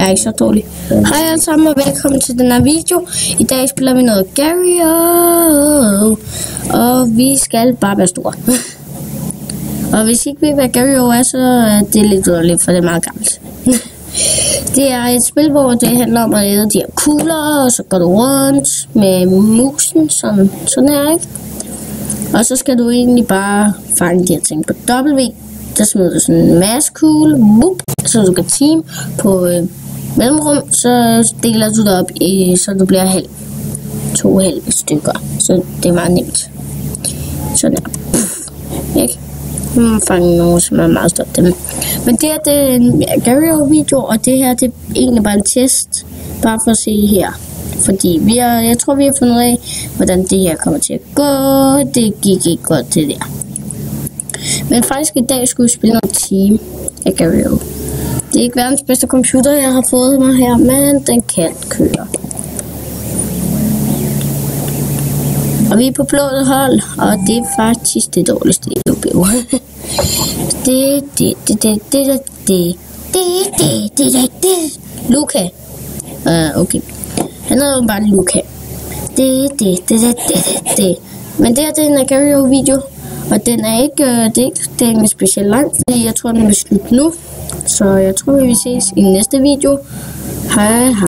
Jeg er ikke så dårlig. Hej alle sammen og velkommen til den her video. I dag spiller vi noget Gario. Og vi skal bare være store. Og hvis I ikke ved hvad Gario er, så er det lidt dårligt, for det er meget gammelt. Det er et spil, hvor det handler om at lede de her kugler, og så går du rundt med musen, sådan her, ikke? Og så skal du egentlig bare fange de her ting på W. Der smider du sådan en masse kugle, så du kan team på mellemrum, så deler du det op i, så du bliver halv. 2 halve stykker, så det er meget nemt. Sådan her. Ikke? Man fanger nogen, som er meget stolt dem. Men det her, det er en Gario-video, og det her, det er egentlig bare en test, bare for at se her. Fordi jeg tror, vi har fundet ud af, hvordan det her kommer til at gå. Det gik ikke godt, det der. Men faktisk i dag skulle vi spille noget team af Gario. Det er ikke verdens bedste computer, jeg har fået mig her, men den kan køre. Og vi er på blået hold, og det er faktisk det dårligste i UBO. Luca. Okay. Han hedder jo bare Luca. Men det her, det er en Gario-video. Og den er ikke specielt lang, fordi jeg tror, den er slut nu. Så jeg tror, vi ses i næste video. Hej hej.